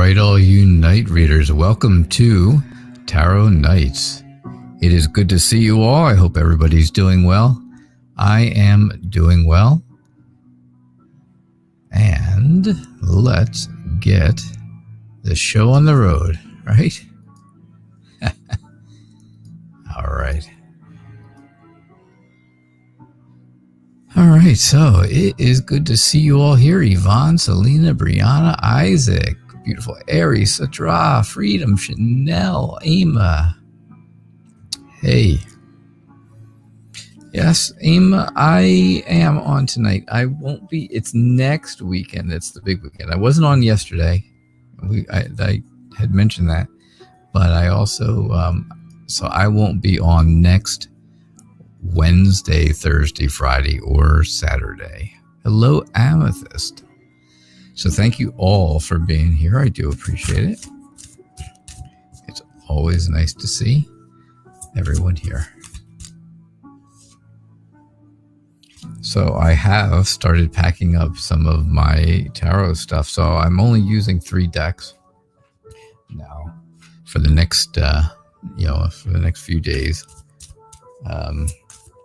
right, all you night readers, welcome to Tarot Nights. It is good to see you all. I hope everybody's doing well. I am doing well. And let's get the show on the road, right? All right. All right, so it is good to see you all here. Yvonne, Selena, Brianna, Isaac, beautiful Aries, Satra, Freedom, Chanel, Ama. Hey. Yes, Ama, I am on tonight. I won't be. It's next weekend. It's the big weekend. I wasn't on yesterday. I had mentioned that. But I also, so I won't be on next Wednesday, Thursday, Friday, or Saturday. Hello, Amethyst. So thank you all for being here. I do appreciate it. It's always nice to see everyone here. So I have started packing up some of my tarot stuff. So I'm only using 3 decks now for the next, for the next few days.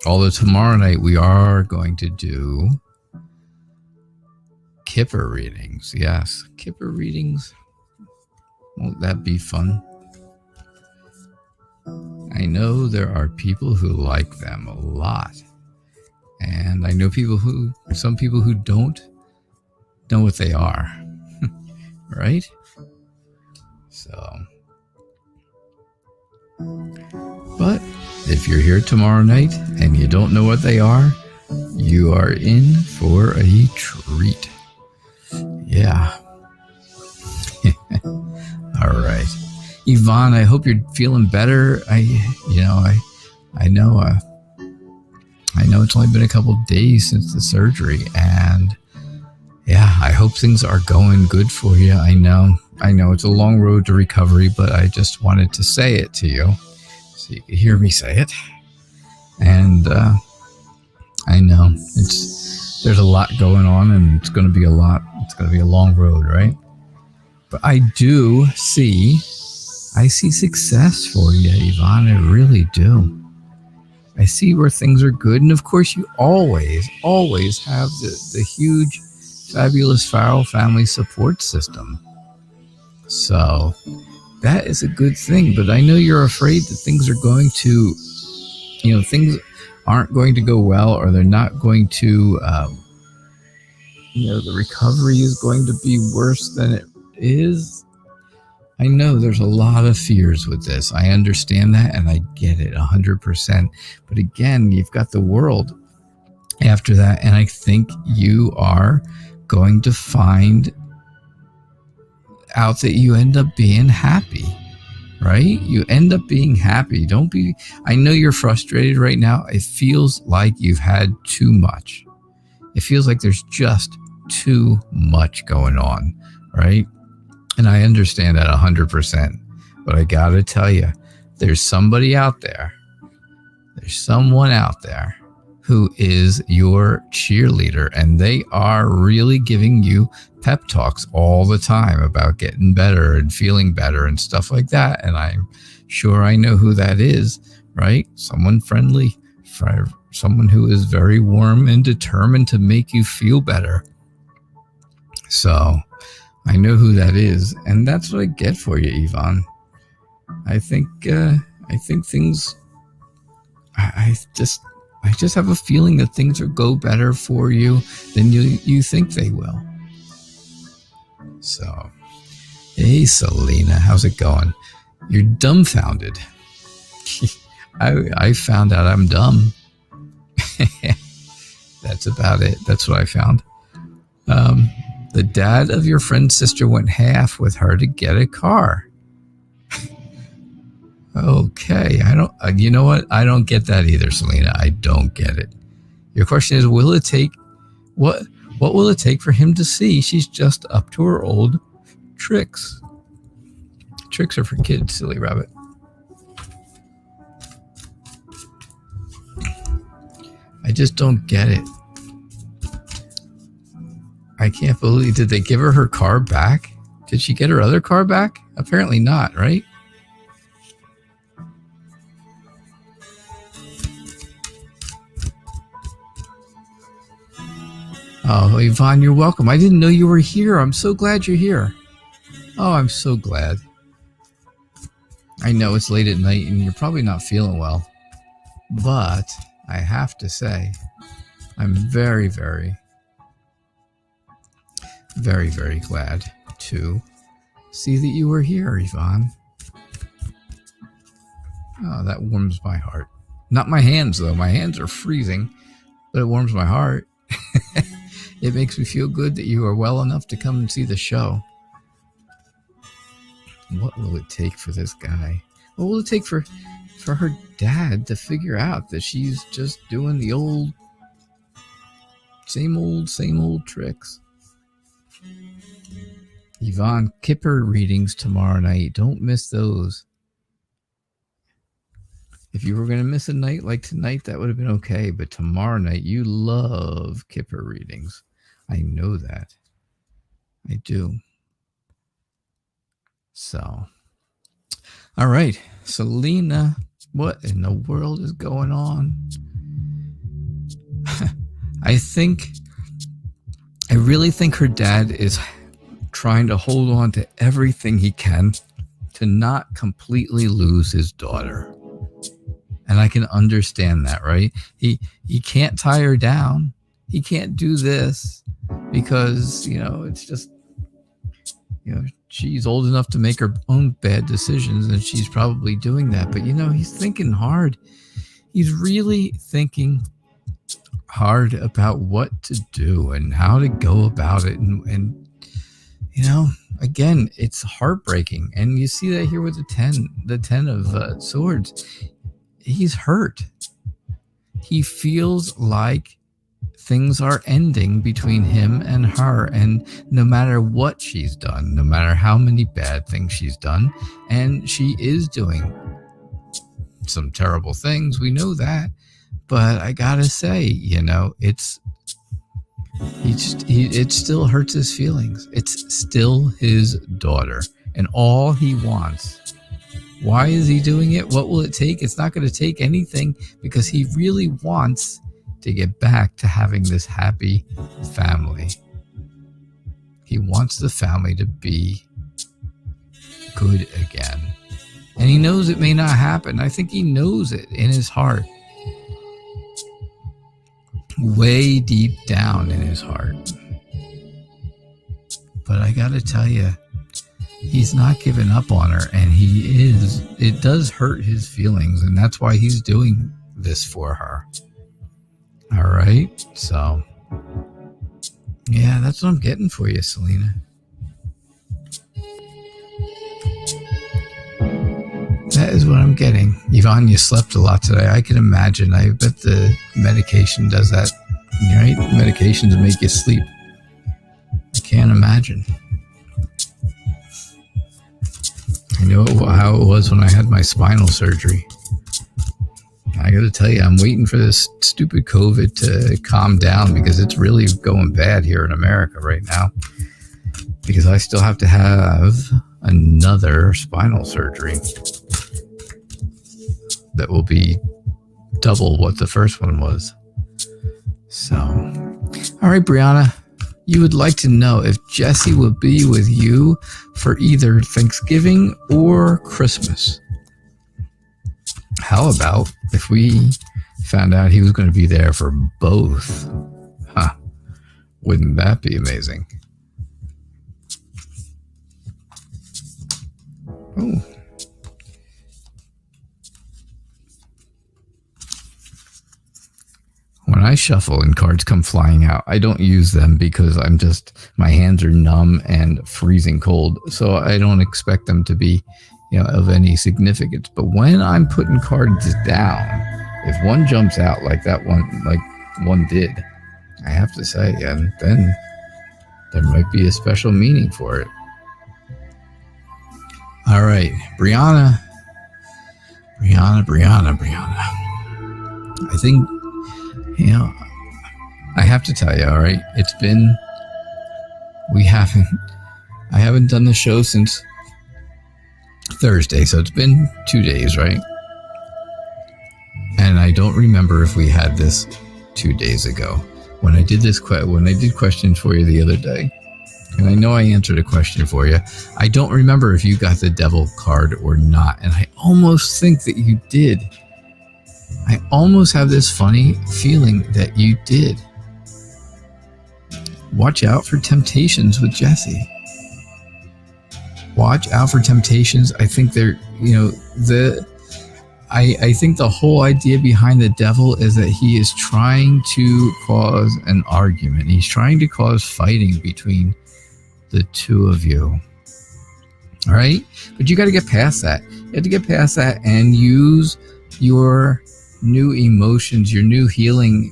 Although tomorrow night we are going to do Kipper readings. Yes, Kipper readings. Won't that be fun? I know there are people who like them a lot. And I know some people who don't know what they are. Right? So. But if you're here tomorrow night and you don't know what they are, you are in for a treat. Yeah. All right. Yvonne, I hope you're feeling better. I know it's only been a couple of days since the surgery, and yeah, I hope things are going good for you. I know it's a long road to recovery, but I just wanted to say it to you so you could hear me say it. And I know there's a lot going on, and it's going to be a long road, right? But I see success for you, Yvonne. I really do. I see where things are good. And of course, you always have the huge, fabulous Farrell family support system. So that is a good thing. But I know you're afraid that things are going to, things aren't going to go well, or they're not going to, the recovery is going to be worse than it is. I know there's a lot of fears with this. I understand that, and I get it 100%. But again, you've got the world after that, and I think you are going to find out that you end up being happy, right? You end up being happy. I know you're frustrated right now. It feels like you've had too much. It feels like there's just too much going on, right? And I understand that 100%, but I got to tell you, there's someone out there who is your cheerleader, and they are really giving you pep talks all the time about getting better and feeling better and stuff like that. And I'm sure I know who that is, right? Someone friendly, someone who is very warm and determined to make you feel better. So I know who that is, and that's what I get for you, Yvonne. I think things. I just have a feeling that things will go better for you than you think they will. So, hey, Selena, how's it going? You're dumbfounded. I found out I'm dumb. That's about it. That's what I found. The dad of your friend's sister went half with her to get a car. Okay, you know what? I don't get that either, Selena. I don't get it. Your question is, what will it take for him to see she's just up to her old tricks? Tricks are for kids, silly rabbit. I just don't get it. I can't believe, did they give her car back? Did she get her other car back? Apparently not, right? Oh, Yvonne, you're welcome. I didn't know you were here. I'm so glad you're here. Oh, I'm so glad. I know it's late at night and you're probably not feeling well, but I have to say, I'm very, very, very, very glad to see that you were here, Yvonne. Oh, that warms my heart. Not my hands, though. My hands are freezing, but it warms my heart. It makes me feel good that you are well enough to come and see the show. What will it take for this guy? What will it take for her dad to figure out that she's just doing the same old tricks? Yvonne, Kipper readings tomorrow night. Don't miss those. If you were going to miss a night like tonight, that would have been okay. But tomorrow night, you love Kipper readings. I know that. I do. So, all right. Selena, what in the world is going on? I really think her dad is trying to hold on to everything he can to not completely lose his daughter. And I can understand that, right? He can't tie her down. He can't do this because, it's just, she's old enough to make her own bad decisions and she's probably doing that. But, he's thinking hard. He's really thinking hard about what to do and how to go about it. And again, it's heartbreaking. And you see that here with the 10 of swords. He's hurt. He feels like things are ending between him and her, and no matter what she's done, no matter how many bad things she's done, and she is doing some terrible things, we know that, but I gotta say, it still hurts his feelings. It's still his daughter, and all he wants. Why is he doing it? What will it take? It's not going to take anything because he really wants to get back to having this happy family. He wants the family to be good again. And he knows it may not happen. I think he knows it in his heart. Way deep down in his heart. But I got to tell you, he's not giving up on her, and it does hurt his feelings, and that's why he's doing this for her. All right, so yeah, that's what I'm getting for you, Selena. That is what I'm getting. Yvonne, you slept a lot today. I can imagine. I bet the medication does that, right? Medications make you sleep. I can't imagine. I know how it was when I had my spinal surgery. I got to tell you, I'm waiting for this stupid COVID to calm down because it's really going bad here in America right now. Because I still have to have another spinal surgery that will be double what the first one was. So, all right, Brianna. You would like to know if Jesse will be with you for either Thanksgiving or Christmas. How about if we found out he was going to be there for both? Huh. Wouldn't that be amazing? Oh. When I shuffle and cards come flying out, I don't use them because my hands are numb and freezing cold. So I don't expect them to be, of any significance. But when I'm putting cards down, if one jumps out like that one, like one did, I have to say, and then there might be a special meaning for it. All right, Brianna. I think, I have to tell you, all right, I haven't done the show since Thursday, so it's been 2 days, right? And I don't remember if we had this 2 days ago when I did questions for you the other day. And I know I answered a question for you. I don't remember if you got the devil card or not, and I almost think that you did. I almost have this funny feeling that you did. Watch out for temptations with Jesse. Watch out for temptations. I think they're, I think the whole idea behind the devil is that he is trying to cause an argument. He's trying to cause fighting between the two of you. All right? But you got to get past that. You have to get past that and use your new emotions, your new healing,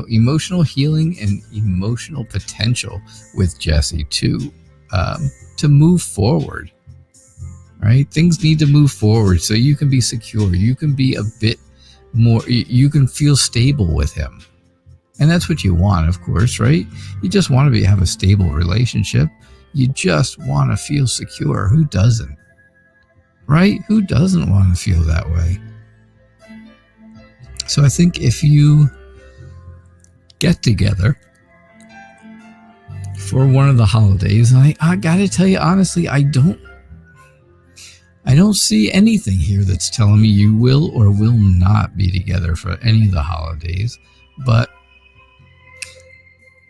emotional healing and emotional potential with Jesse to move forward. Right? Things need to move forward so you can be secure. You can be a bit more, you can feel stable with him. And that's what you want, of course, right? You just want to have a stable relationship. You just want to feel secure. Who doesn't? Right? Who doesn't want to feel that way? So I think if you get together for one of the holidays, and I got to tell you honestly, I don't see anything here that's telling me you will or will not be together for any of the holidays. But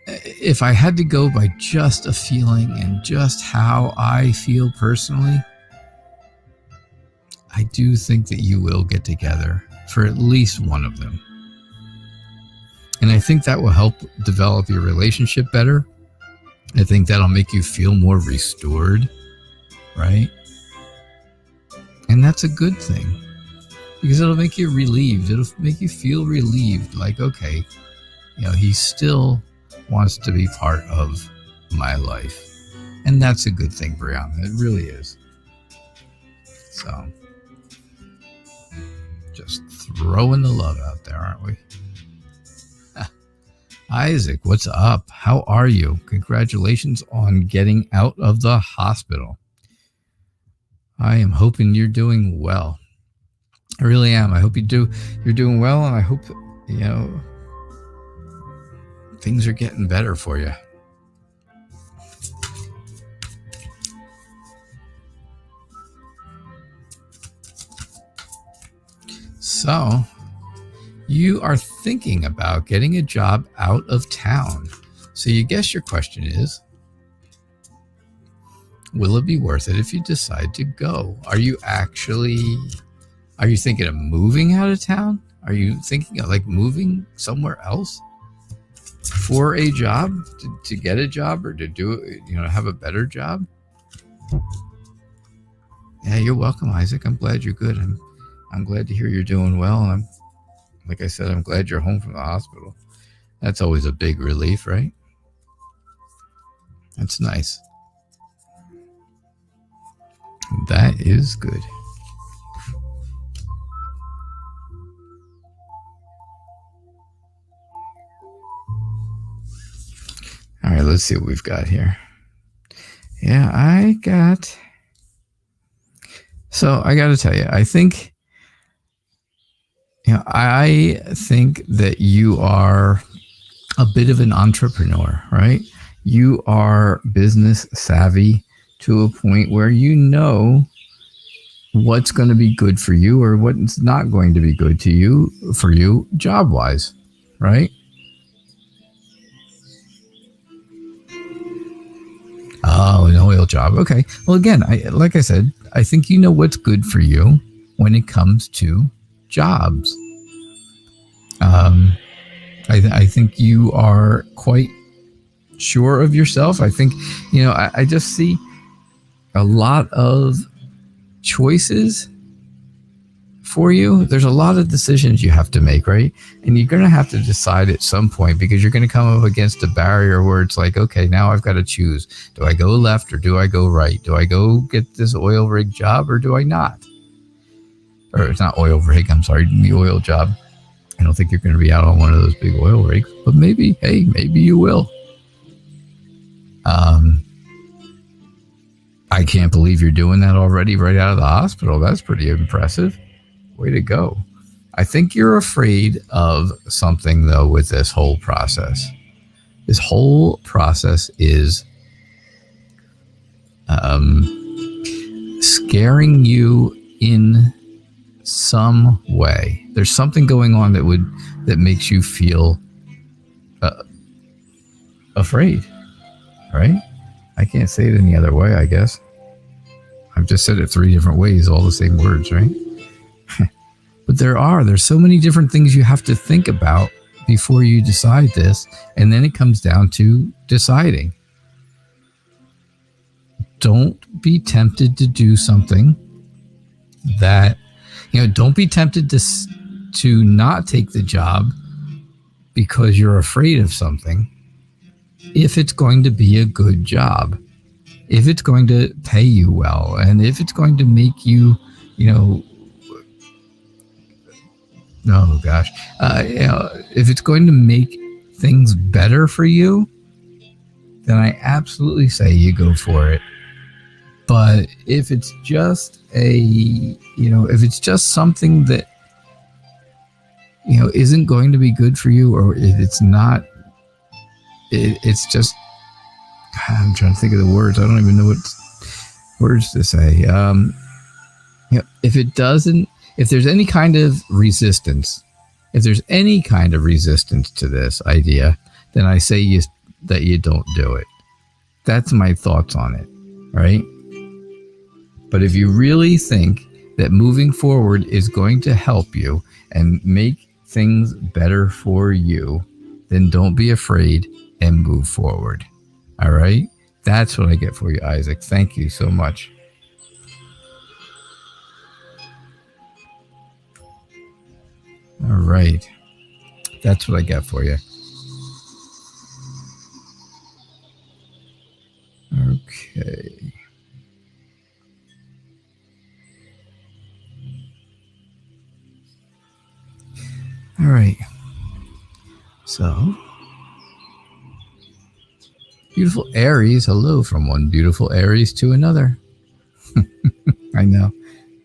if I had to go by just a feeling and just how I feel personally, I do think that you will get together for at least one of them. And I think that will help develop your relationship better. I think that'll make you feel more restored, right? And that's a good thing because it'll make you relieved. It'll make you feel relieved. Like, okay, he still wants to be part of my life. And that's a good thing, Brianna. It really is. So, just throwing the love out there, aren't we? Isaac, what's up? How are you? Congratulations on getting out of the hospital. I am hoping you're doing well. I really am. I hope you're doing well, and I hope, things are getting better for you. So, you are thinking about getting a job out of town. So you guess your question is, will it be worth it if you decide to go? Are you thinking of moving out of town? Are you thinking of moving somewhere else for a job, to get a job or to have a better job? Yeah, you're welcome, Isaac. I'm glad you're good. I'm glad to hear you're doing well. And like I said, I'm glad you're home from the hospital. That's always a big relief, right? That's nice. That is good. All right, let's see what we've got here. Yeah, I got to tell you, I think that you are a bit of an entrepreneur, right? You are business savvy to a point where you know what's going to be good for you or what's not going to be good for you job-wise, right? Oh, an oil job. Okay. Well, again, like I said, I think you know what's good for you when it comes to jobs. I think you are quite sure of yourself. I think, I just see a lot of choices for you. There's a lot of decisions you have to make, right? And you're going to have to decide at some point because you're going to come up against a barrier where it's like, okay, now I've got to choose. Do I go left or do I go right? Do I go get this oil rig job or do I not? Or it's not oil rig, I'm sorry, the oil job. I don't think you're going to be out on one of those big oil rigs, but maybe you will. I can't believe you're doing that already right out of the hospital. That's pretty impressive. Way to go. I think you're afraid of something, though, with this whole process. This whole process is scaring you in some way. There's something going on that makes you feel afraid, right? I can't say it any other way, I guess. I've just said it 3 different ways, all the same words, right? But there's so many different things you have to think about before you decide this, and then it comes down to deciding. Don't be tempted to do something that, don't be tempted to not take the job because you're afraid of something. If it's going to be a good job, if it's going to pay you well, and if it's going to make you, if it's going to make things better for you, then I absolutely say you go for it. But if it's just if it's just something that, isn't going to be good for you, or if it's not, it's just, I'm trying to think of the words. I don't even know what words to say. If there's any kind of resistance, to this idea, then I say that you don't do it. That's my thoughts on it, right? But if you really think that moving forward is going to help you and make things better for you, then don't be afraid and move forward. All right? That's what I get for you, Isaac. Thank you so much. All right. That's what I got for you. Okay. All right. So, beautiful Aries, hello from one beautiful Aries to another. I know.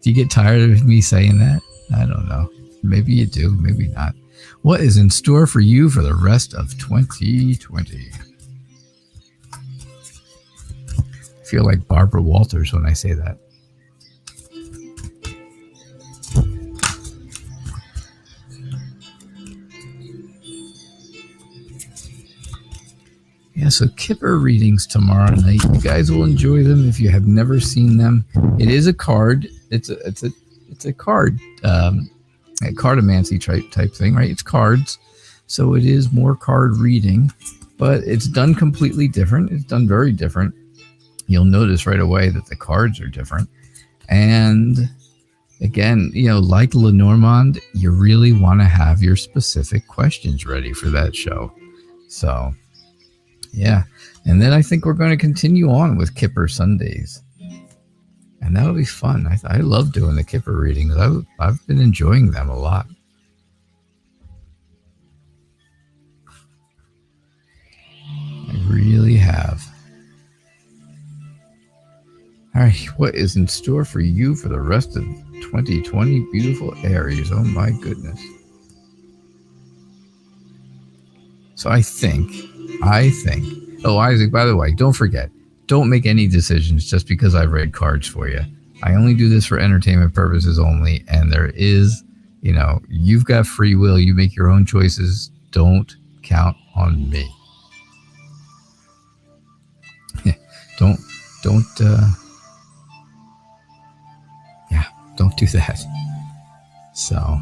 Do you get tired of me saying that? I don't know. Maybe you do, maybe not. What is in store for you for the rest of 2020? I feel like Barbara Walters when I say that. Yeah, so Kipper readings tomorrow night. You guys will enjoy them if you have never seen them. It is a card. It's a card, a cartomancy type thing, right? It's cards, so it is more card reading, but it's done completely different. It's done very different. You'll notice right away that the cards are different. And again, like Lenormand, you really want to have your specific questions ready for that show. So, yeah. And then I think we're going to continue on with Kipper Sundays. And that'll be fun. I love doing the Kipper readings. I've been enjoying them a lot. I really have. All right, what is in store for you for the rest of 2020, beautiful Aries? Oh my goodness. So I think, oh, Isaac, by the way, don't forget, don't make any decisions just because I read cards for you. I only do this for entertainment purposes only, and there is, you've got free will. You make your own choices. Don't count on me. Don't do that. So, all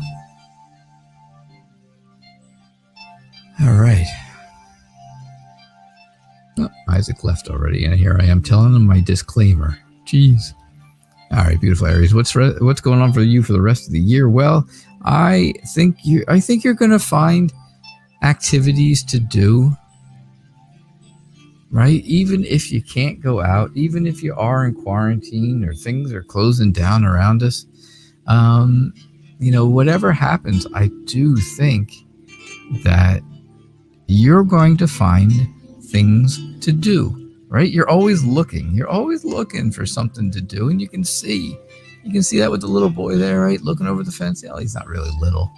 right. Oh, Isaac left already, and here I am telling him my disclaimer. Jeez. All right, beautiful Aries. What's going on for you for the rest of the year? Well, I think you're going to find activities to do. Right? Even if you can't go out, even if you are in quarantine or things are closing down around us, whatever happens, I do think that you're going to find things to do. right? You're always looking. You're always looking for something to do, and you can see that with the little boy there, right? Looking over the fence. Yeah, he's not really little.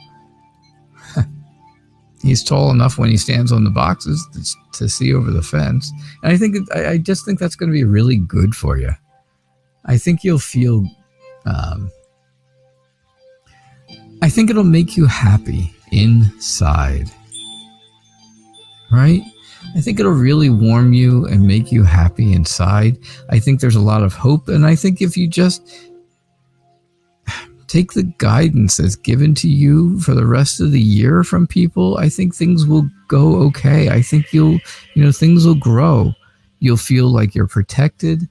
He's tall enough when he stands on the boxes to see over the fence. And I just think that's going to be really good for you. I think you'll feel, I think it'll make you happy inside, right? I think it'll really warm you and make you happy inside. I think there's a lot of hope. And I think if you just take the guidance that's given to you for the rest of the year from people, I think things will go okay. I think things will grow. You'll feel like you're protected.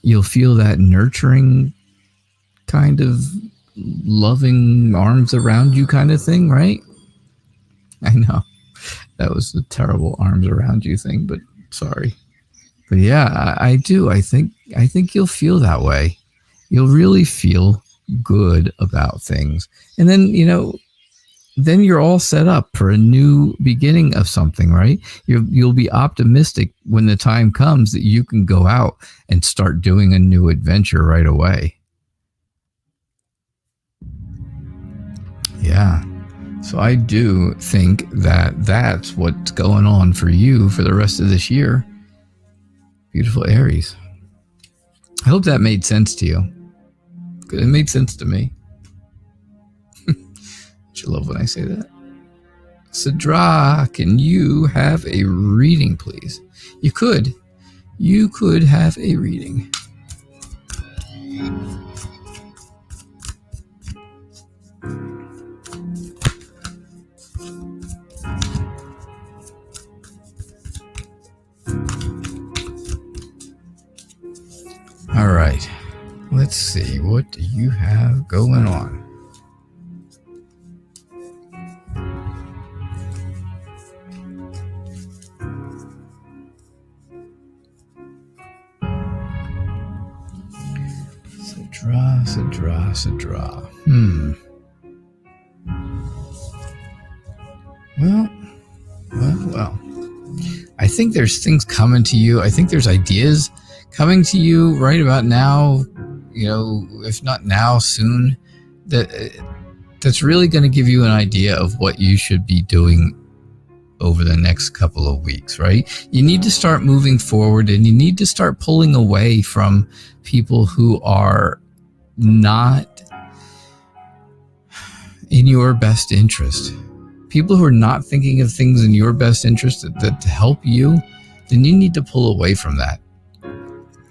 You'll feel that nurturing kind of loving arms around you kind of thing, right? I know that was a terrible arms around you thing, but sorry. But yeah, I do. I think you'll feel that way. You'll really feel good about things. And then, then you're all set up for a new beginning of something, right? You'll be optimistic when the time comes that you can go out and start doing a new adventure right away. Yeah. So I do think that that's what's going on for you for the rest of this year. Beautiful Aries. I hope that made sense to you. It made sense to me. You love when I say that. Sidra, can you have a reading, please? You could have a reading. All right. Let's see. What do you have going on? Sidra. Well. I think there's things coming to you. I think there's ideas coming to you right about now, if not now, soon, that's really going to give you an idea of what you should be doing over the next couple of weeks, right? You need to start moving forward, and you need to start pulling away from people who are not in your best interest. People who are not thinking of things in your best interest that help you, then you need to pull away from that,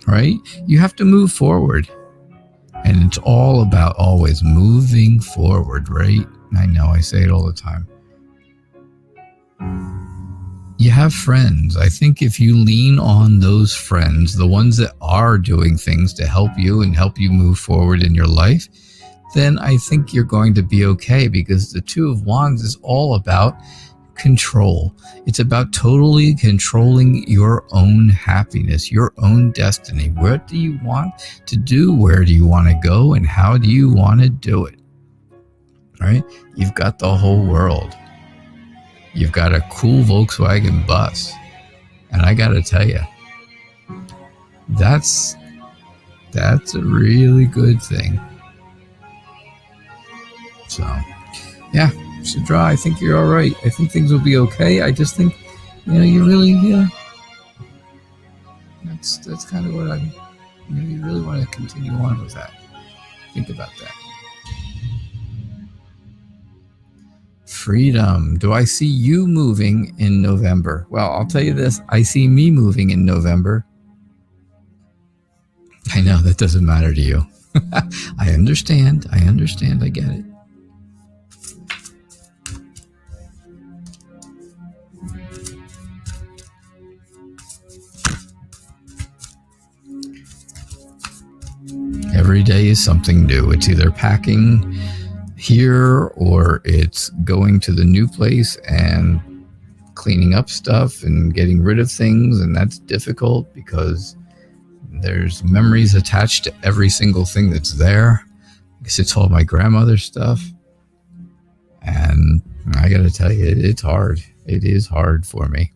right? You have to move forward. And it's all about always moving forward, right? I know, I say it all the time. You have friends. I think if you lean on those friends, the ones that are doing things to help you and help you move forward in your life, then I think you're going to be okay, because the Two of Wands is all about control. It's about totally controlling your own happiness, your own destiny. What do you want to do? Where do you want to go? And how do you want to do it? Right? You've got the whole world. You've got a cool Volkswagen bus. And I got to tell you, that's a really good thing. So, yeah, Sidra, I think you're all right. I think things will be okay. I just think, you really, that's kind of what you really want to continue on with that. Think about that. Freedom. Do I see you moving in November? Well, I'll tell you this. I see me moving in November. I know that doesn't matter to you. I understand. I get it. Every day is something new. It's either packing here or it's going to the new place and cleaning up stuff and getting rid of things. And that's difficult because there's memories attached to every single thing that's there. It's all my grandmother's stuff. And I got to tell you, it's hard. It is hard for me.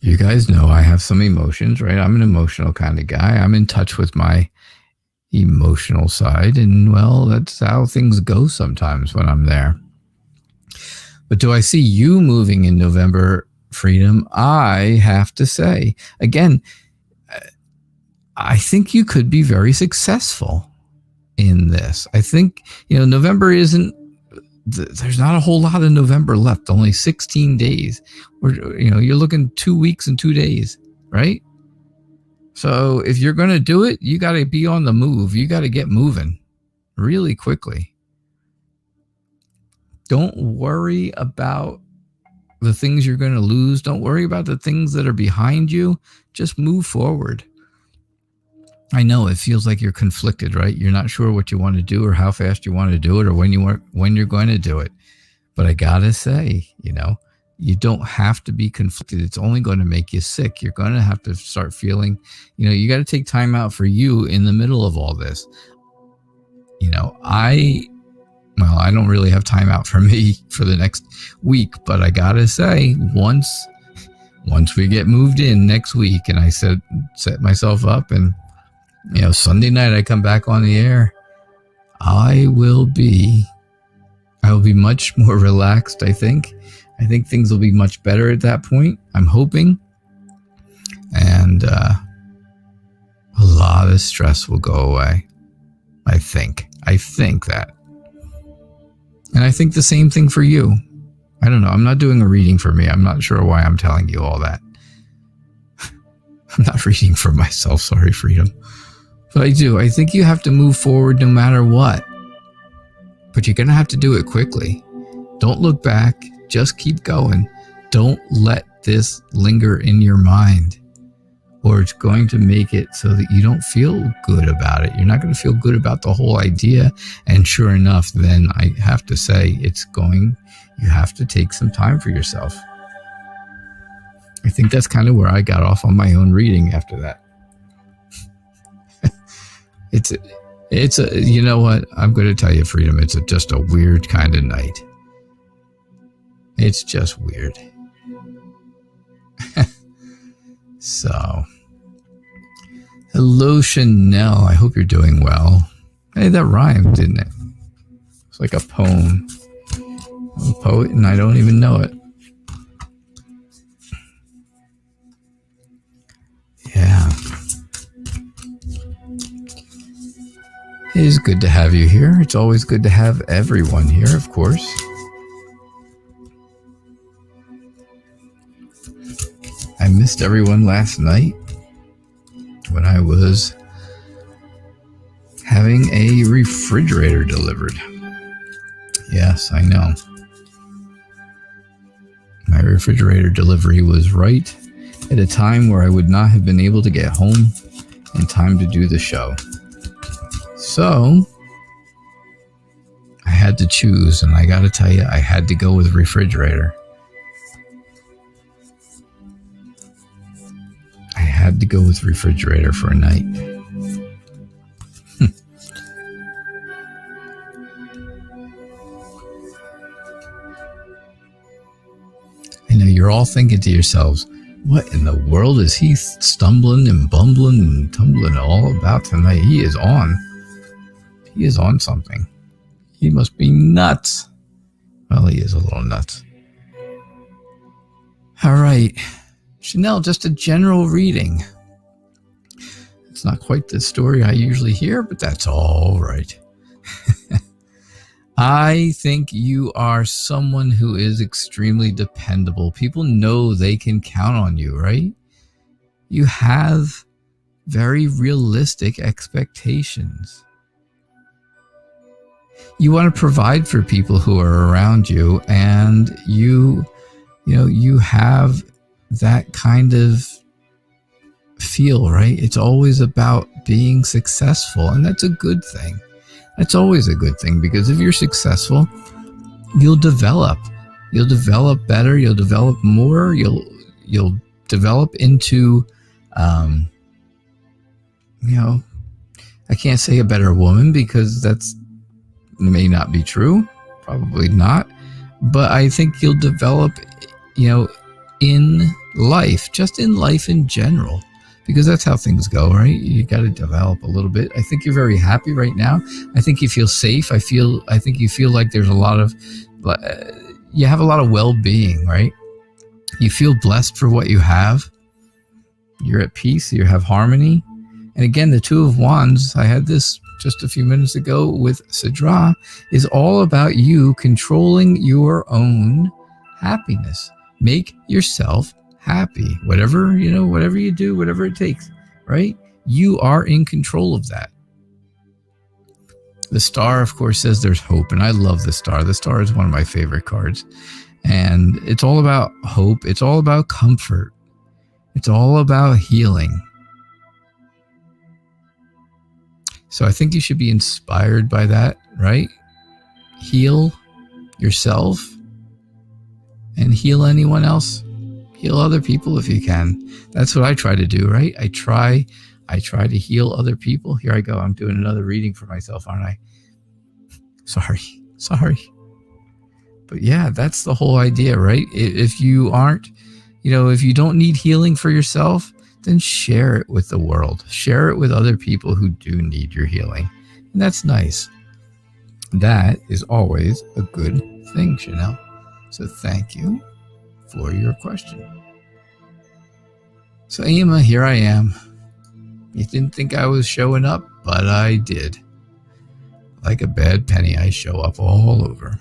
You guys know I have some emotions, right? I'm an emotional kind of guy. I'm in touch with my emotional side, and well, that's how things go sometimes when I'm there. But do I see you moving in November, Freedom? I have to say, again, I think you could be very successful in this. I think, November isn't, there's not a whole lot of November left, only 16 days. You're looking 2 weeks and 2 days, right? So if you're going to do it, you got to be on the move. You got to get moving really quickly. Don't worry about the things you're going to lose. Don't worry about the things that are behind you. Just move forward. I know it feels like you're conflicted, right? You're not sure what you want to do or how fast you want to do it or when you're going to do it. But I got to say, you don't have to be conflicted. It's only going to make you sick. You're going to have to start feeling, you got to take time out for you in the middle of all this. I don't really have time out for me for the next week, but I got to say, once we get moved in next week and I set myself up and, Sunday night I come back on the air, I will be much more relaxed, I think. I think things will be much better at that point. I'm hoping. And a lot of stress will go away. I think that. And I think the same thing for you. I don't know. I'm not doing a reading for me. I'm not sure why I'm telling you all that. I'm not reading for myself. Sorry, Freedom. But I do. I think you have to move forward no matter what. But you're going to have to do it quickly. Don't look back. Just keep going. Don't let this linger in your mind, or it's going to make it so that you don't feel good about it. You're not going to feel good about the whole idea. And sure enough, then I have to say you have to take some time for yourself. I think that's kind of where I got off on my own reading after that. It's you know what? I'm going to tell you, Freedom, it's just a weird kind of night. It's just weird. So, hello, Chanel. I hope you're doing well. Hey, that rhymed, didn't it? It's like a poem. I'm a poet and I don't even know it. Yeah. It is good to have you here. It's always good to have everyone here, of course. I missed everyone last night when I was having a refrigerator delivered. Yes, I know. My refrigerator delivery was right at a time where I would not have been able to get home in time to do the show. So I had to choose, and I got to tell you, I had to go with refrigerator. I had to go with refrigerator for a night. I know you're all thinking to yourselves, what in the world is he stumbling and bumbling and tumbling all about tonight? He is on something. He must be nuts. Well, he is a little nuts. All right. Chanel, just a general reading. It's not quite the story I usually hear, but that's all right. I think you are someone who is extremely dependable. People know they can count on you, right? You have very realistic expectations. You want to provide for people who are around you, and you have that kind of feel, right? It's always about being successful, and that's a good thing. That's always a good thing, because if you're successful, you'll develop better, you'll develop more, you'll develop into, I can't say a better woman, because that's may not be true, probably not, but I think you'll develop, in life, just in life in general, because that's how things go, right? You got to develop a little bit. I think you're very happy right now. I think you feel safe. I think you feel like there's a lot of, you have a lot of well-being, right? You feel blessed for what you have. You're at peace. You have harmony. And again, the Two of Wands, I had this just a few minutes ago with Sidra, is all about you controlling your own happiness. Make yourself happy. Whatever you do, whatever it takes, right? You are in control of that. The Star, of course, says there's hope, and I love the Star. The Star is one of my favorite cards. And it's all about hope. It's all about comfort. It's all about healing. So I think you should be inspired by that, right? Heal yourself and heal anyone else. Heal other people if you can. That's what I try to do, right? I try to heal other people. Here I go. I'm doing another reading for myself, aren't I? Sorry. But yeah, that's the whole idea, right? If you aren't, if you don't need healing for yourself, then share it with the world. Share it with other people who do need your healing. And that's nice. That is always a good thing, Chanel. So thank you for your question. So Emma, here I am. You didn't think I was showing up, but I did. Like a bad penny, I show up all over.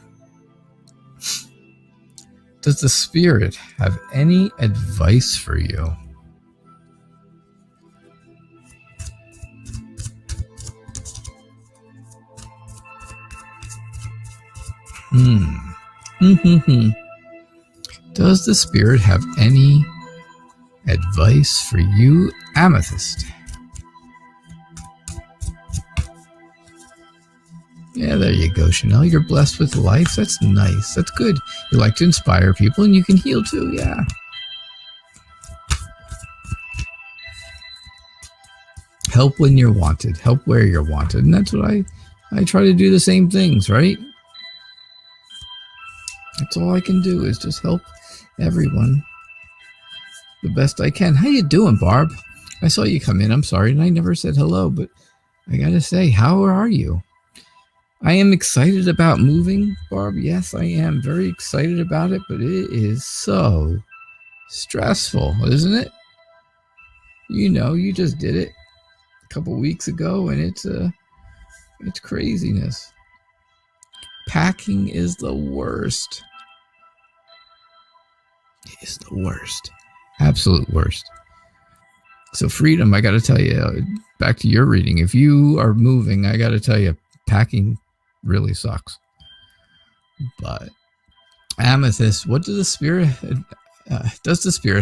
Does the Spirit have any advice for you? Does the Spirit have any advice for you, Amethyst? Yeah, there you go, Chanel. You're blessed with life. That's nice. That's good. You like to inspire people, and you can heal too. Yeah. Help when you're wanted. Help where you're wanted. And that's what I try to do the same things, right? That's all I can do is just help everyone the best I can. How you doing, Barb? I saw you come in. I'm sorry, and I never said hello, but I gotta say, how are you? I am excited about moving, Barb. Yes, I am very excited about it, but it is so stressful, isn't it? You just did it a couple weeks ago, and it's craziness. Packing is the worst. It is the worst. Absolute worst. So Freedom, I got to tell you, back to your reading. If you are moving, I got to tell you, packing really sucks. But Amethyst, what does the Spirit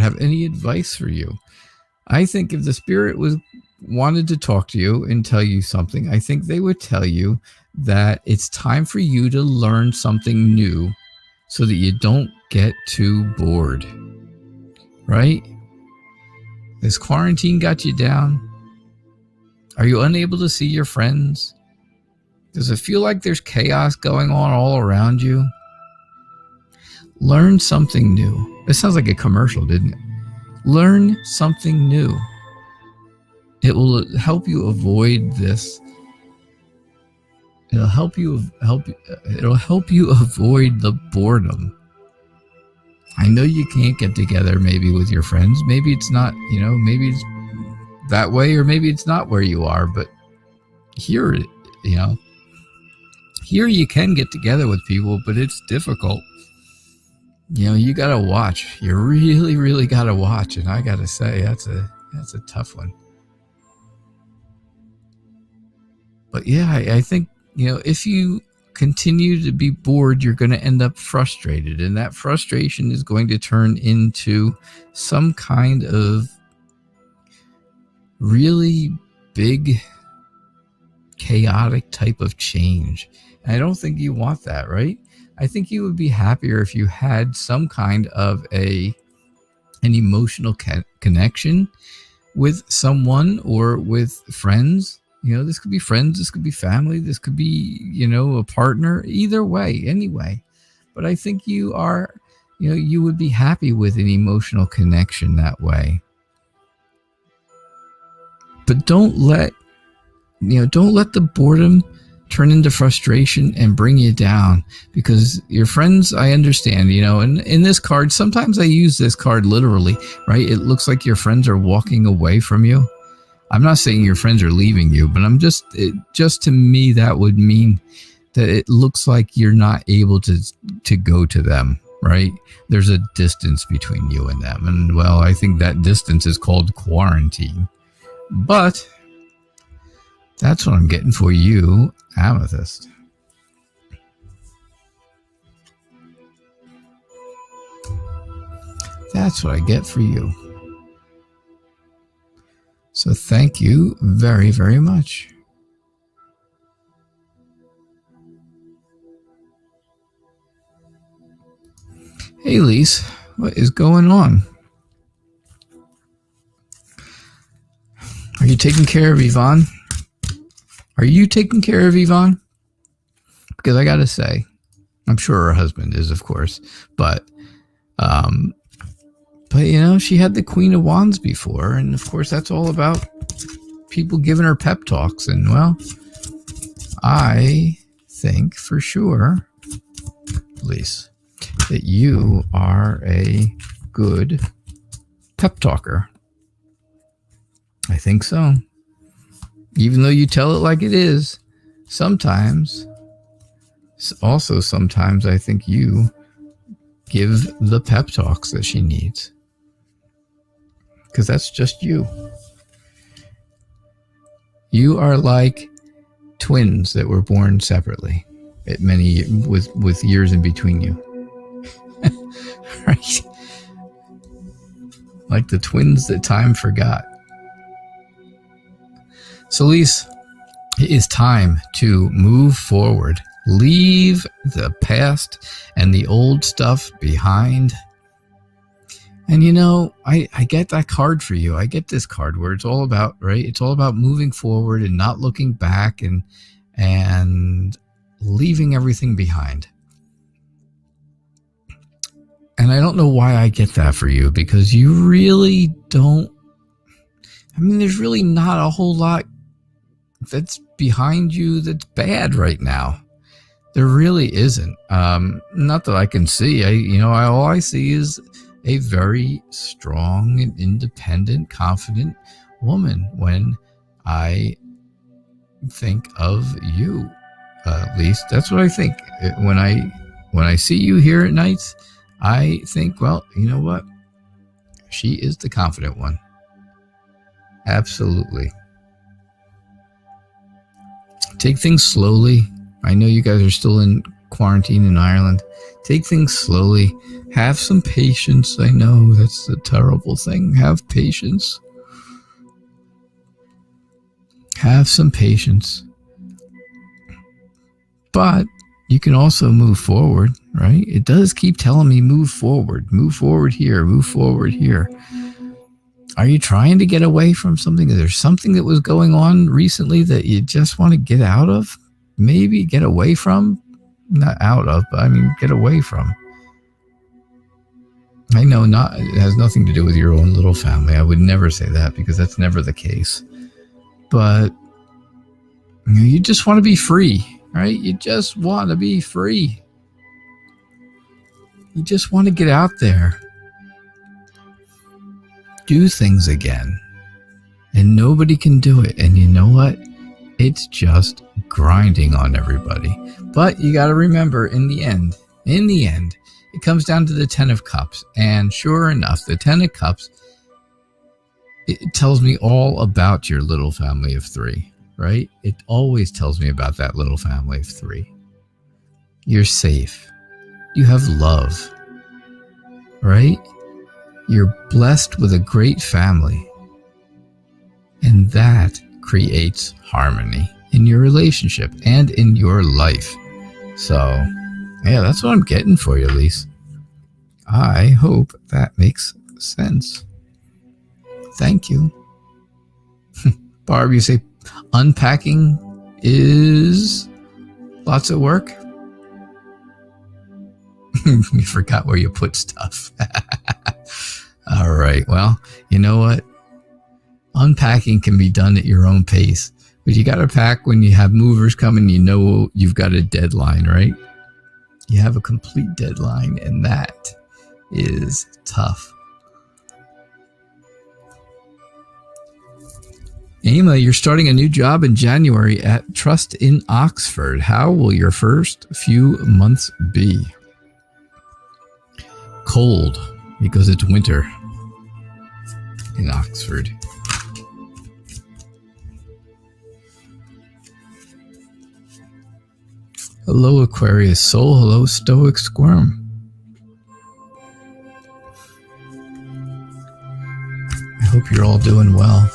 have any advice for you? I think if the Spirit wanted to talk to you and tell you something, I think they would tell you that it's time for you to learn something new so that you don't get too bored. Right? Has quarantine got you down? Are you unable to see your friends? Does it feel like there's chaos going on all around you? Learn something new. It sounds like a commercial, didn't it? Learn something new. It will help you avoid this. It'll help you avoid the boredom. I know you can't get together maybe with your friends. Maybe it's not, maybe it's that way, or maybe it's not where you are, but here, here you can get together with people, but it's difficult. You got to watch. You really, really got to watch. And I got to say, that's a tough one. But yeah, I think, if you continue to be bored, you're going to end up frustrated. And that frustration is going to turn into some kind of really big, chaotic type of change. And I don't think you want that, right? I think you would be happier if you had some kind of an emotional connection with someone or with friends. This could be friends, this could be family, this could be, a partner, either way, anyway. But I think you are you would be happy with an emotional connection that way. But don't let the boredom turn into frustration and bring you down, because your friends, I understand, and in this card, sometimes I use this card literally, right? It looks like your friends are walking away from you. I'm not saying your friends are leaving you, but just to me, that would mean that it looks like you're not able to go to them, right? There's a distance between you and them. And well, I think that distance is called quarantine. But that's what I'm getting for you, Amethyst. That's what I get for you. So thank you very, very much. Hey, Lise, what is going on? Are you taking care of Yvonne? Are you taking care of Yvonne? Because I gotta say, I'm sure her husband is, of course, but she had the Queen of Wands before, and of course that's all about people giving her pep talks, and well, I think for sure, Lise, that you are a good pep talker. I think so. Even though you tell it like it is, sometimes I think you give the pep talks that she needs. Because that's just you. You are like twins that were born separately, at with years in between you. Right? Like the twins that time forgot. So, Lise, it is time to move forward. Leave the past and the old stuff behind. And I get that card for you. I get this card where it's all about, right? It's all about moving forward and not looking back and leaving everything behind. And I don't know why I get that for you, because you really don't. There's really not a whole lot that's behind you that's bad right now. There really isn't. Not that I can see. All I see is a very strong and independent, confident woman when I think of you. At least that's what I think. When I see you here at nights, I think, well, you know what? She is the confident one. Absolutely. Take things slowly. I know you guys are still in quarantine in Ireland. Take things slowly. Have some patience. I know that's a terrible thing. Have patience. Have some patience. But you can also move forward, right? It does keep telling me move forward here, move forward here. Are you trying to get away from something? Is there something that was going on recently that you just want to get out of? Maybe get away from? Not out of, but get away from. I know it has nothing to do with your own little family. I would never say that, because that's never the case. But you just want to be free, right? You just want to be free. You just want to get out there. Do things again. And nobody can do it. And you know what? It's just grinding on everybody. But you got to remember, in the end, it comes down to the 10 of Cups. And sure enough, the 10 of Cups, it tells me all about your little family of 3, right? It always tells me about that little family of 3. You're safe. You have love, right? You're blessed with a great family. And that creates harmony in your relationship and in your life. So, yeah, that's what I'm getting for you, Lise. I hope that makes sense. Thank you. Barb, you say unpacking is lots of work? You forgot where you put stuff. All right. Well, you know what? Unpacking can be done at your own pace, but you got to pack when you have movers coming. You know you've got a deadline, right? You have a complete deadline, and that is tough. Emma, you're starting a new job in January at Trust in Oxford. How will your first few months be? Cold, because it's winter in Oxford. Hello, Aquarius Soul. Hello, Stoic Squirm. I hope you're all doing well.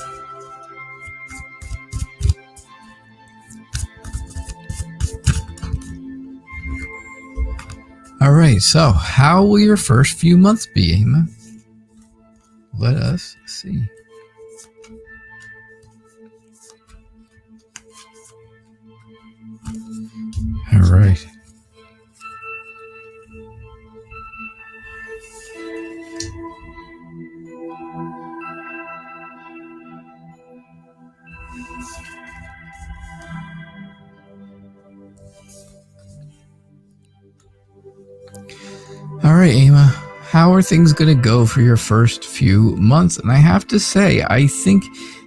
All right, so how will your first few months be, Emma? Let us see. All right. All right, Emma, how are things going to go for your first few months? And I have to say, I think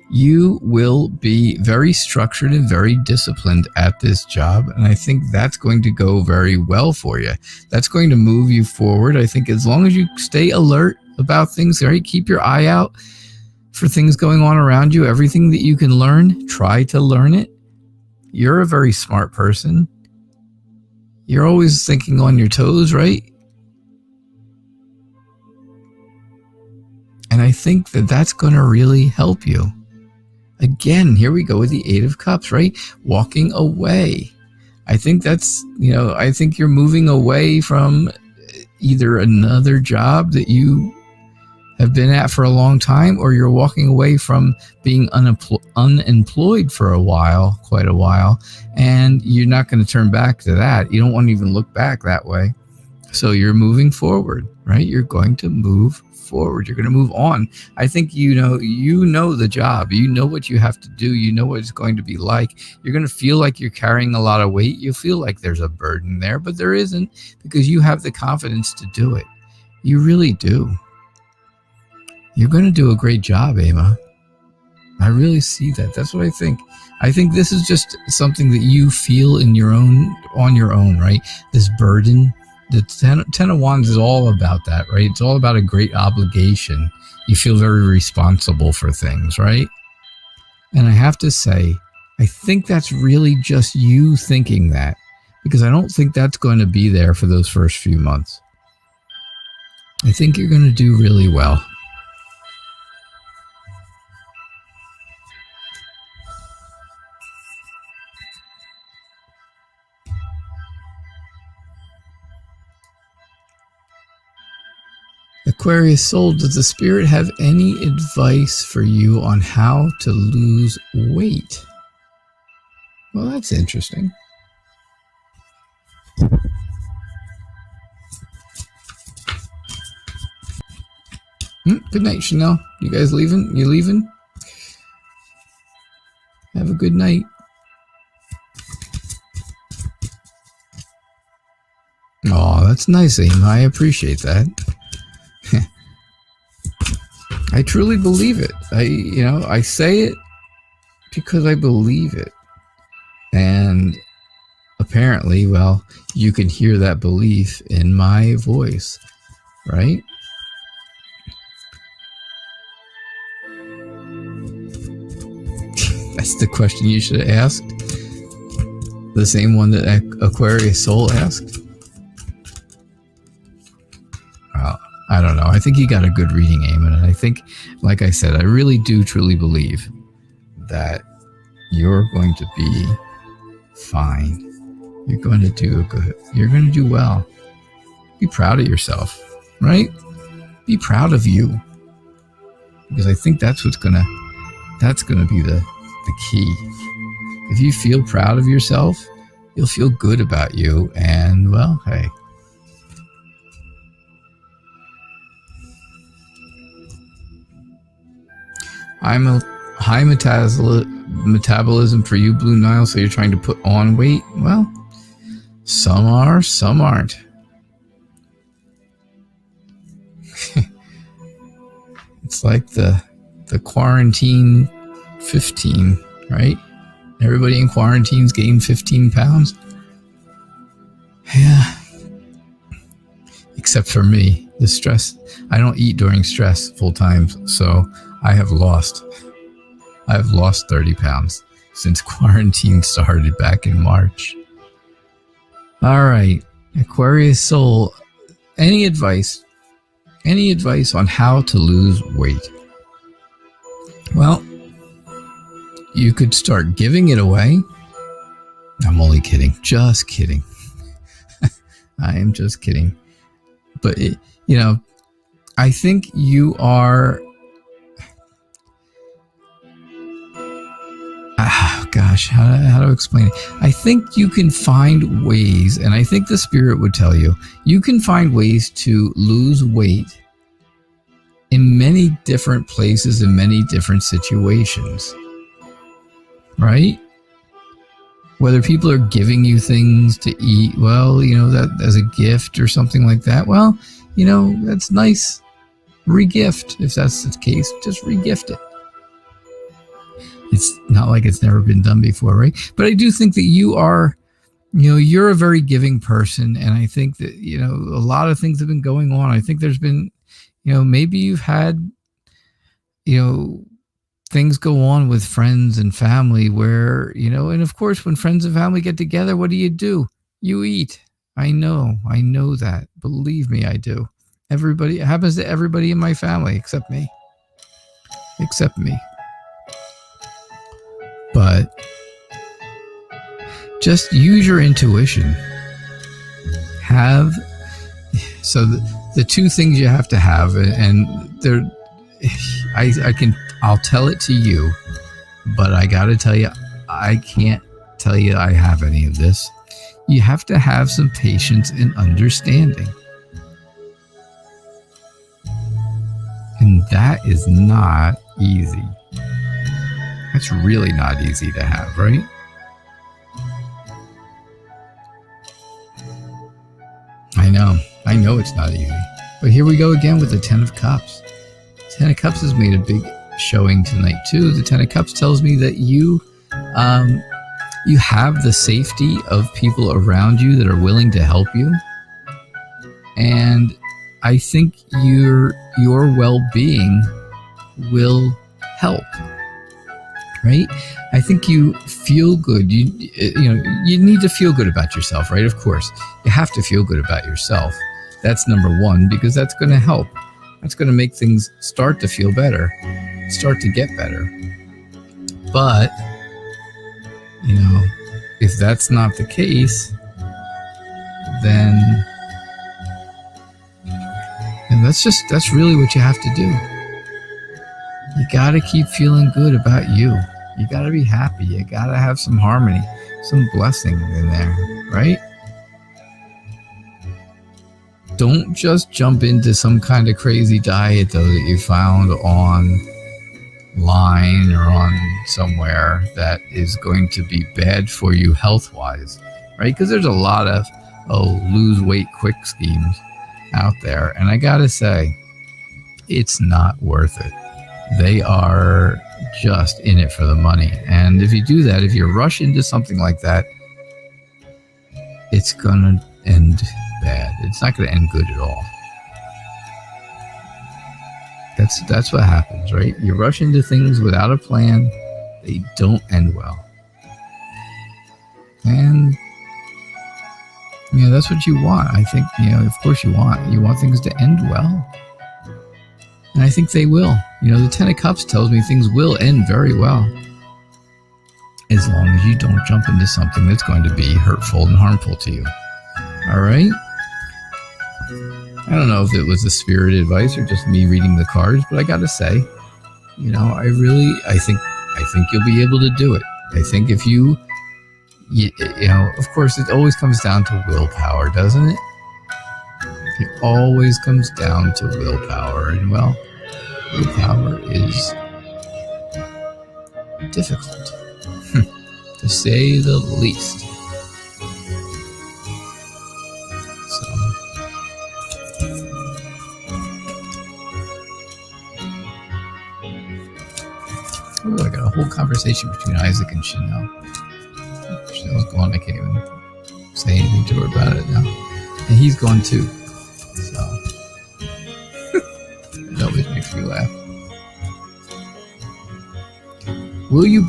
you will be very structured and very disciplined at this job. And I think that's going to go very well for you. That's going to move you forward. I think as long as you stay alert about things, right? Keep your eye out for things going on around you. Everything that you can learn, try to learn it. You're a very smart person. You're always thinking on your toes, right? And I think that that's going to really help you. Again, here we go with the Eight of Cups, right? Walking away. I think that's, I think you're moving away from either another job that you have been at for a long time, or you're walking away from being unemployed for a while, quite a while, and you're not going to turn back to that. You don't want to even look back that way. So you're moving forward, right? You're going to move forward. You're going to move on. I think you know the job. You know what you have to do. You know what it's going to be like. You're going to feel like you're carrying a lot of weight. You feel like there's a burden there, but there isn't, because you have the confidence to do it. You really do. You're going to do a great job, Emma. I really see that. That's what I think. I think this is just something that you feel on your own, right? This burden. The Ten of Wands is all about that, right? It's all about a great obligation. You feel very responsible for things, right? And I have to say, I think that's really just you thinking that, because I don't think that's going to be there for those first few months. I think you're going to do really well. Aquarius Soul, does the Spirit have any advice for you on how to lose weight? Well, that's interesting. Good night, Chanel. You guys leaving? You leaving? Have a good night. Oh, that's nice, Aim. I appreciate that. I truly believe it. I say it because I believe it. And apparently, well, you can hear that belief in my voice, right? That's the question you should have asked. The same one that Aquarius Soul asked. Well, I don't know. I think you got a good reading, Eamon. And I think, like I said, I really do truly believe that you're going to be fine. You're going to do good. You're going to do well. Be proud of yourself, right? Be proud of you. Because I think that's going to be the key. If you feel proud of yourself, you'll feel good about you. And, well, hey, I'm a high metabolism for you, Blue Nile, so you're trying to put on weight? Well, some are, some aren't. It's like the quarantine 15, right? Everybody in quarantine's gained 15 pounds. Yeah. Except for me, the stress. I don't eat during stress full time, so I have lost 30 pounds since quarantine started back in March. All right, Aquarius soul, any advice on how to lose weight? Well, you could start giving it away. I'm only kidding. Just kidding. I am just kidding. But, I think you are... gosh, how to explain it? I think you can find ways, and I think the spirit would tell you, you can find ways to lose weight in many different places, in many different situations. Right? Whether people are giving you things to eat, well, that as a gift or something like that, well, that's nice. Regift, if that's the case, just regift it. It's not like it's never been done before, right? But I do think that you are, you're a very giving person. And I think that, a lot of things have been going on. I think there's been, maybe you've had, things go on with friends and family where, and of course, when friends and family get together, what do? You eat. I know that. Believe me, I do. It happens to everybody in my family except me. But just use your intuition. So the two things you have to have, and they're, I'll tell it to you, but I got to tell you, I can't tell you I have any of this. You have to have some patience and understanding. And that is not easy. That's really not easy to have, right? I know it's not easy. But here we go again with the Ten of Cups. Ten of Cups has made a big showing tonight too. The Ten of Cups tells me that you have the safety of people around you that are willing to help you. And I think your well-being will help. Right? I think you feel good. You need to feel good about yourself, right? Of course, you have to feel good about yourself. That's number one, because that's going to help. That's going to make things start to feel better, start to get better. But, if that's not the case, then that's really what you have to do. You got to keep feeling good about you. You got to be happy. You got to have some harmony, some blessing in there, right? Don't just jump into some kind of crazy diet, though, that you found online or on somewhere that is going to be bad for you health-wise, right? Because there's a lot of lose weight quick schemes out there. And I got to say, it's not worth it. They are just in it for the money. And if you do that, if you rush into something like that, it's going to end bad. It's not going to end good at all. That's what happens, right? You rush into things without a plan, they don't end well. And that's what you want. I think, of course you want things to end well. And I think they will. The Ten of Cups tells me things will end very well. As long as you don't jump into something that's going to be hurtful and harmful to you. All right? I don't know if it was the spirit advice or just me reading the cards, but I got to say, I think you'll be able to do it. I think if you of course, it always comes down to willpower, doesn't it? It always comes down to willpower. And, willpower is difficult, to say the least. So, I got a whole conversation between Isaac and Chanel. Chanel's gone. I can't even say anything to her about it now. And he's gone too. So, it always makes me laugh. Will you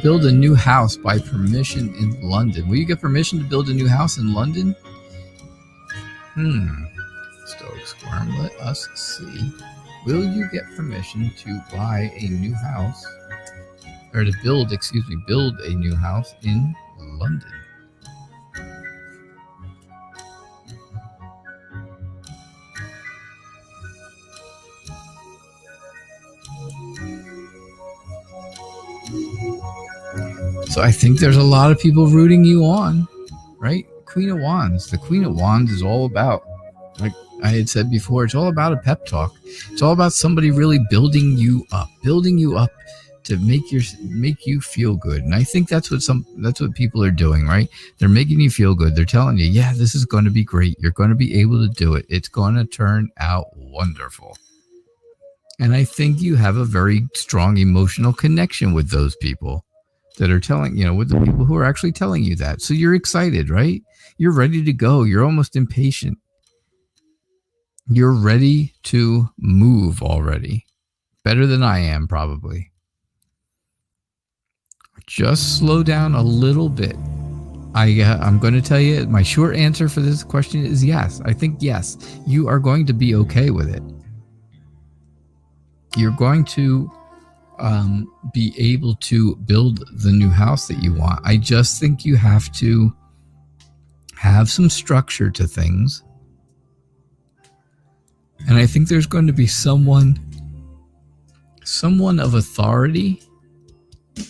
build a new house by permission in London? Will you get permission to build a new house in London? Stoic Squirm, let us see. Will you get permission to buy a new house, or to build a new house in London? So I think there's a lot of people rooting you on, right? Queen of Wands. The Queen of Wands is all about, like I had said before, it's all about a pep talk. It's all about somebody really building you up to make you feel good. And I think that's what people are doing, right? They're making you feel good. They're telling you, yeah, this is going to be great. You're going to be able to do it. It's going to turn out wonderful. And I think you have a very strong emotional connection with those people that are telling, with the people who are actually telling you that. So you're excited, right? You're ready to go. You're almost impatient. You're ready to move already. Better than I am, probably. Just slow down a little bit. I'm going to tell you, my short answer for this question is yes. I think yes, you are going to be okay with it. You're going to be able to build the new house that you want. I just think you have to have some structure to things. And I think there's going to be someone of authority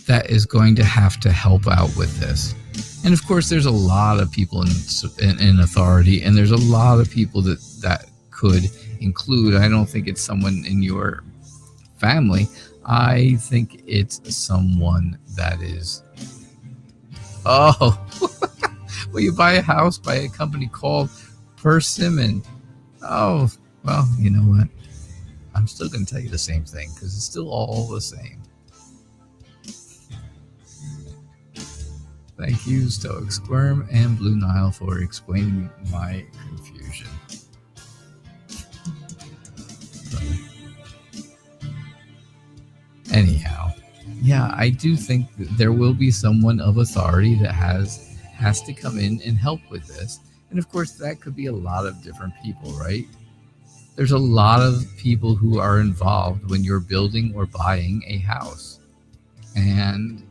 that is going to have to help out with this. And of course, there's a lot of people in authority, and there's a lot of people that could include. I don't think it's someone in your family. I think it's someone that is, will you buy a house by a company called Persimmon? Oh, well, you know what? I'm still going to tell you the same thing because it's still all the same. Thank you, Stoic Squirm and Blue Nile, for explaining my confusion. Anyhow, yeah, I do think that there will be someone of authority that has to come in and help with this. And of course, that could be a lot of different people, right? There's a lot of people who are involved when you're building or buying a house. And,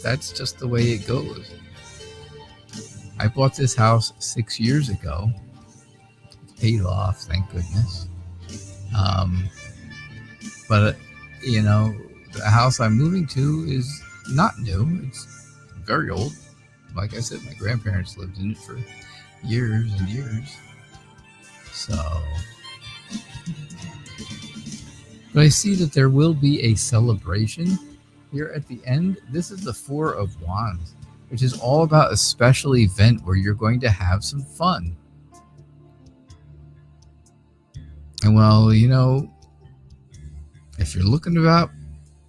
that's just the way it goes. I bought this house 6 years ago. It's paid off, thank goodness. But the house I'm moving to is not new. It's very old. Like I said, my grandparents lived in it for years and years. So, but I see that there will be a celebration here at the end. This is the Four of Wands, which is all about a special event where you're going to have some fun. And well, if you're looking about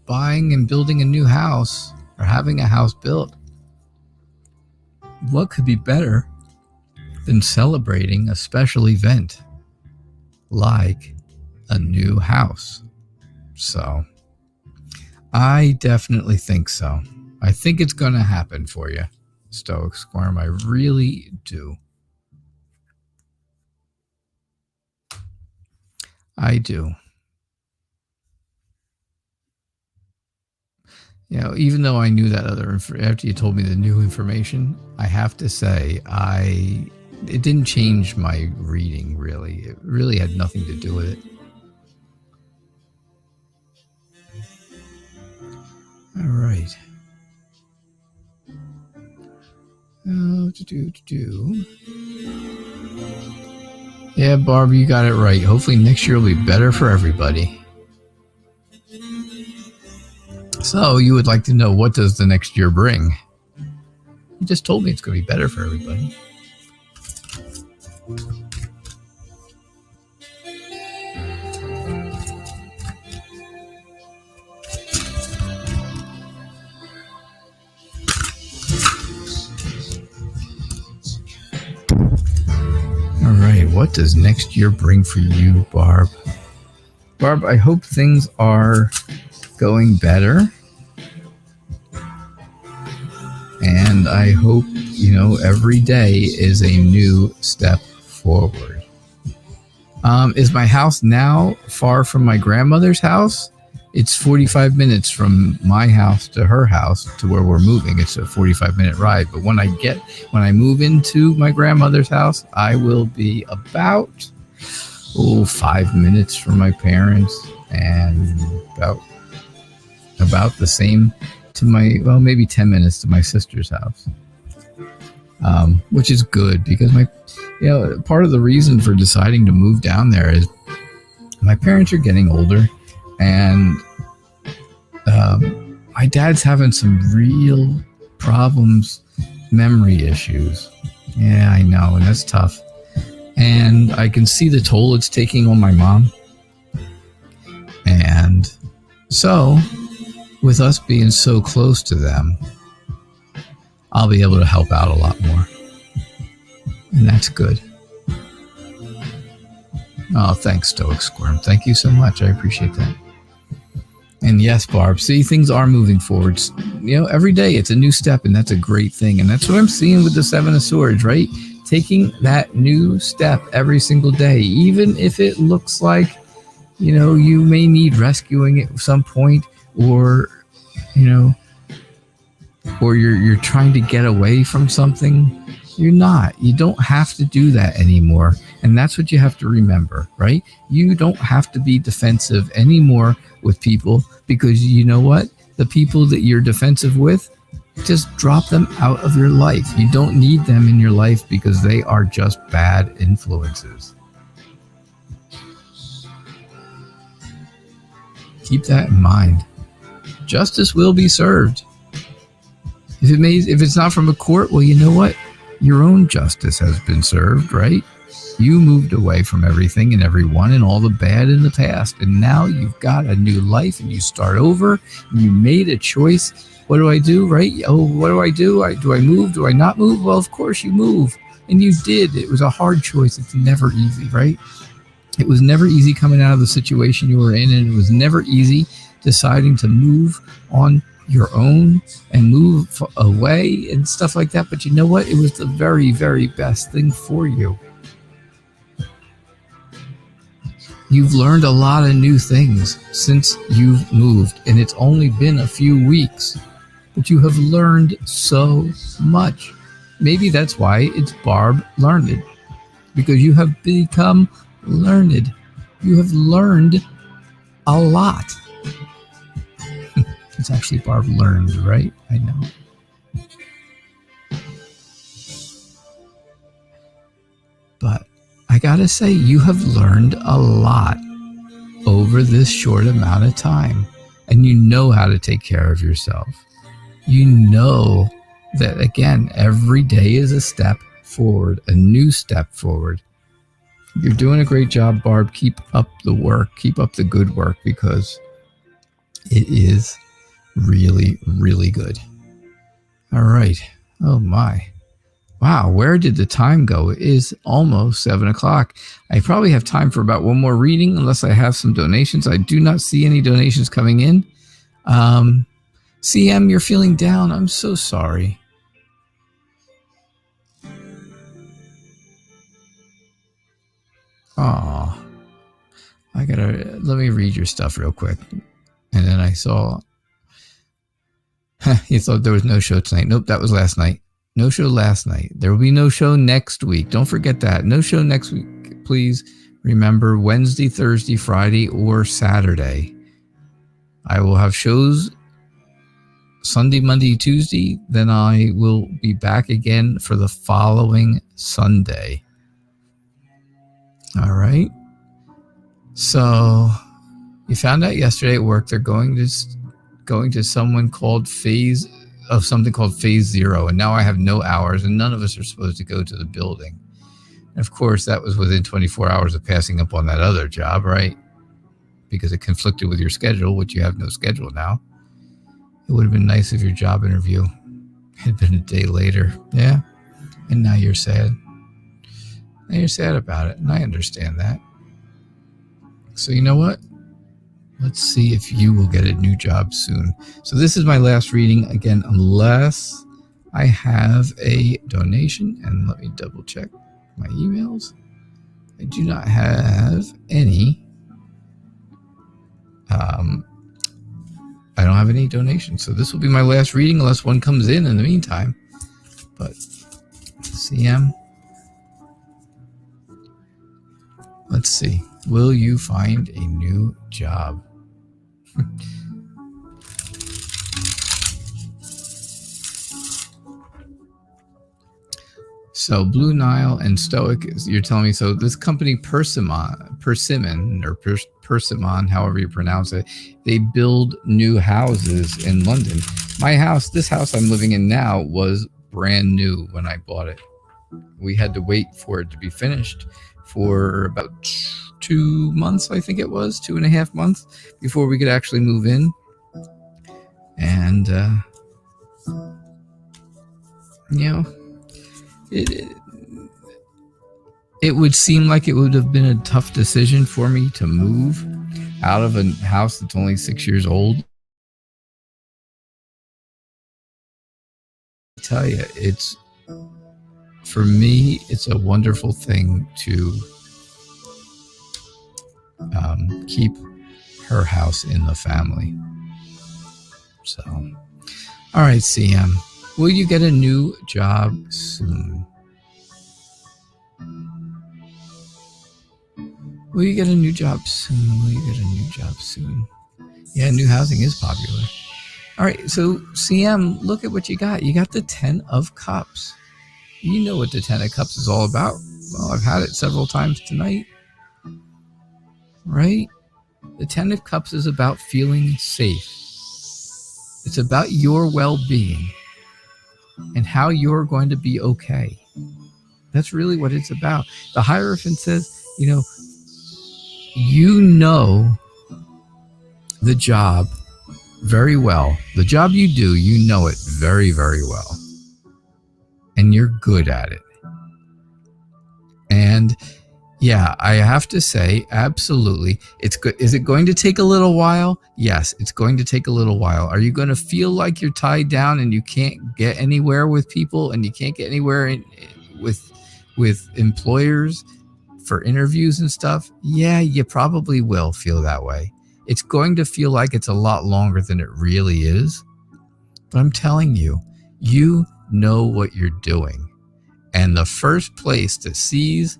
buying and building a new house or having a house built, what could be better than celebrating a special event like a new house? So I definitely think so. I think it's going to happen for you, Stoic Squirm. I really do. I do. Even though I knew that after you told me the new information, I have to say it didn't change my reading, really. It really had nothing to do with it. All right. Yeah, Barb, you got it right. Hopefully next year will be better for everybody. So you would like to know, what does the next year bring? You just told me it's going to be better for everybody. All right, what does next year bring for you, Barb? Barb, I hope things are going better. And I hope, every day is a new step forward. Is my house now far from my grandmother's house? It's 45 minutes from my house to her house to where we're moving. It's a 45-minute ride. But when I move into my grandmother's house, I will be about 5 minutes from my parents, and about the same to maybe 10 minutes to my sister's house. Which is good, because part of the reason for deciding to move down there is my parents are getting older, and my dad's having some real problems, memory issues. Yeah, I know, and that's tough. And I can see the toll it's taking on my mom. And so, with us being so close to them, I'll be able to help out a lot more. And that's good. Oh, thanks, Stoic Squirm. Thank you so much. I appreciate that. And yes, Barb, see, things are moving forward. Every day it's a new step, and that's a great thing. And that's what I'm seeing with the Seven of Swords, right? Taking that new step every single day, even if it looks like, you may need rescuing at some point, or, or you're trying to get away from something. You're not. You don't have to do that anymore. And that's what you have to remember, right? You don't have to be defensive anymore with people, because you know what? The people that you're defensive with, just drop them out of your life. You don't need them in your life, because they are just bad influences. Keep that in mind. Justice will be served. If it's not from a court, well, you know what? Your own justice has been served, right? You moved away from everything and everyone and all the bad in the past, and now you've got a new life, and you start over, and you made a choice. What do I do, right? Oh, what do I do? Do I move? Do I not move? Well, of course you move, and you did. It was a hard choice. It's never easy, right? It was never easy coming out of the situation you were in, and it was never easy deciding to move on your own and move away and stuff like that. But you know what? It was the very, very best thing for you. You've learned a lot of new things since you've moved, and it's only been a few weeks, but you have learned so much. Maybe that's why it's Barb Learned, because you have become learned. You have learned a lot. It's actually Barb Learned, right? I know. But I gotta say, you have learned a lot over this short amount of time. And you know how to take care of yourself. You know that, again, every day is a step forward, a new step forward. You're doing a great job, Barb. Keep up the work. Keep up the good work, because it is really, really good. All right. Oh, my. Wow, where did the time go? It is almost 7 o'clock. I probably have time for about one more reading, unless I have some donations. I do not see any donations coming in. CM, you're feeling down. I'm so sorry. Oh, let me read your stuff real quick. And then I saw, you thought there was no show tonight. Nope, that was last night. No show last night. There will be no show next week. Don't forget that. No show next week. Please remember, Wednesday, Thursday, Friday, or Saturday. I will have shows Sunday, Monday, Tuesday. Then I will be back again for the following Sunday. All right. So you found out yesterday at work they're going to going to something called phase 0, and now I have no hours, and none of us are supposed to go to the building. And of course, that was within 24 hours of passing up on that other job, right? Because it conflicted with your schedule, which you have no schedule now. It would have been nice if your job interview had been a day later. Yeah. And now you're sad. Now you're sad about it, and I understand that. So you know what? Let's see if you will get a new job soon. So this is my last reading, again, unless I have a donation. And let me double check my emails. I do not have any. I don't have any donations. So this will be my last reading unless one comes in the meantime. But CM, let's see. Will you find a new job? So Blue Nile and Stoic, you're telling me, so this company Persimmon, however you pronounce it, they build new houses in London. My house, this house I'm living in now, was brand new when I bought it. We had to wait for it to be finished for about 2 months, I think it was, 2.5 months before we could actually move in. And, you know, it would seem like it would have been a tough decision for me to move out of a house that's only 6 years old. I tell you, for me, it's a wonderful thing to keep her house in the family. So, all right, CM, will you get a new job soon? Will you get a new job soon? Will you get a new job soon? Yeah, new housing is popular. All right, so CM, look at what you got. You got the 10 of Cups. You know what the 10 of Cups is all about. Well, I've had it several times tonight. Right? The 10 of Cups is about feeling safe. It's about your well-being and how you're going to be okay. That's really what it's about. The Hierophant says, you know the job very well. The job you do, you know it very, very well. And you're good at it. And yeah, I have to say, absolutely, it's good. Is it going to take a little while? Yes, it's going to take a little while. Are you going to feel like you're tied down and you can't get anywhere with people and you can't get anywhere with employers for interviews and stuff? Yeah, you probably will feel that way. It's going to feel like it's a lot longer than it really is. But I'm telling you, you know what you're doing. And the first place that sees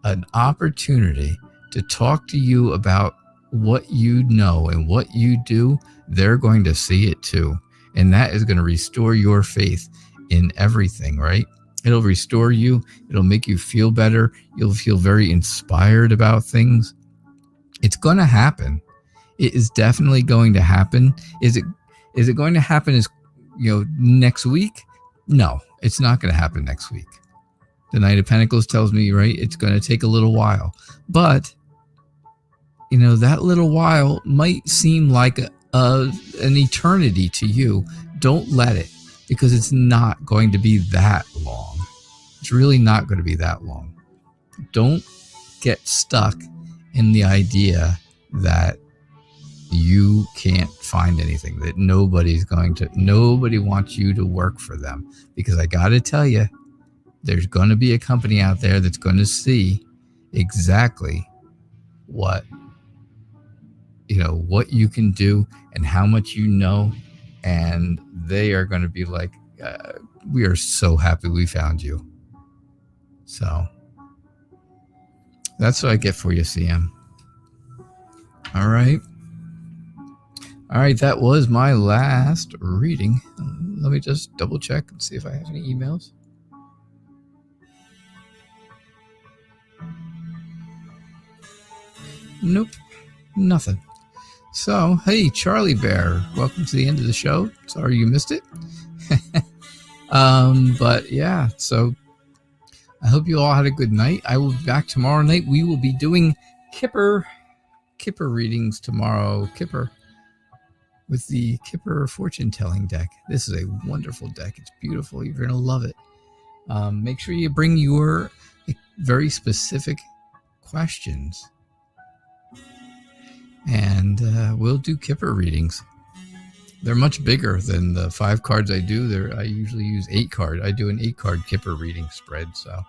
an opportunity to talk to you about what you know and what you do, they're going to see it too. And that is going to restore your faith in everything, right? It'll restore you. It'll make you feel better. You'll feel very inspired about things. It's going to happen. It is definitely going to happen. Is it going to happen next week? No, it's not going to happen next week. The Knight of Pentacles tells me, right, it's going to take a little while. But, that little while might seem like an eternity to you. Don't let it, because it's not going to be that long. It's really not going to be that long. Don't get stuck in the idea that you can't find anything, that nobody wants you to work for them. Because I got to tell you, there's going to be a company out there that's going to see exactly what you can do and how much you know. And they are going to be like, we are so happy we found you. So that's what I get for you, CM. All right. That was my last reading. Let me just double check and see if I have any emails. Nope, nothing. So, hey, Charlie Bear, welcome to the end of the show. Sorry you missed it. But yeah, so I hope you all had a good night. I will be back tomorrow night. We will be doing Kipper readings tomorrow. Kipper with the Kipper fortune telling deck. This is a wonderful deck. It's beautiful. You're going to love it. Make sure you bring your very specific questions, and we'll do Kipper readings. They're much bigger than the 5 cards I do. I usually use 8 card. I do an 8-card Kipper reading spread. So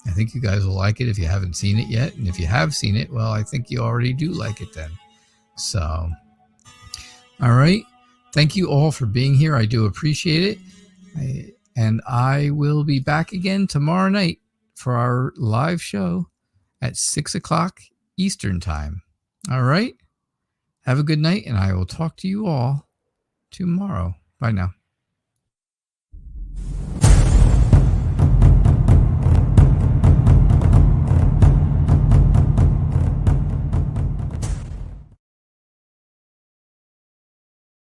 I think you guys will like it if you haven't seen it yet. And if you have seen it, well, I think you already do like it then. So, all right. Thank you all for being here. I do appreciate it. And I will be back again tomorrow night for our live show at 6 o'clock Eastern time. All right. Have a good night, and I will talk to you all tomorrow. Bye now.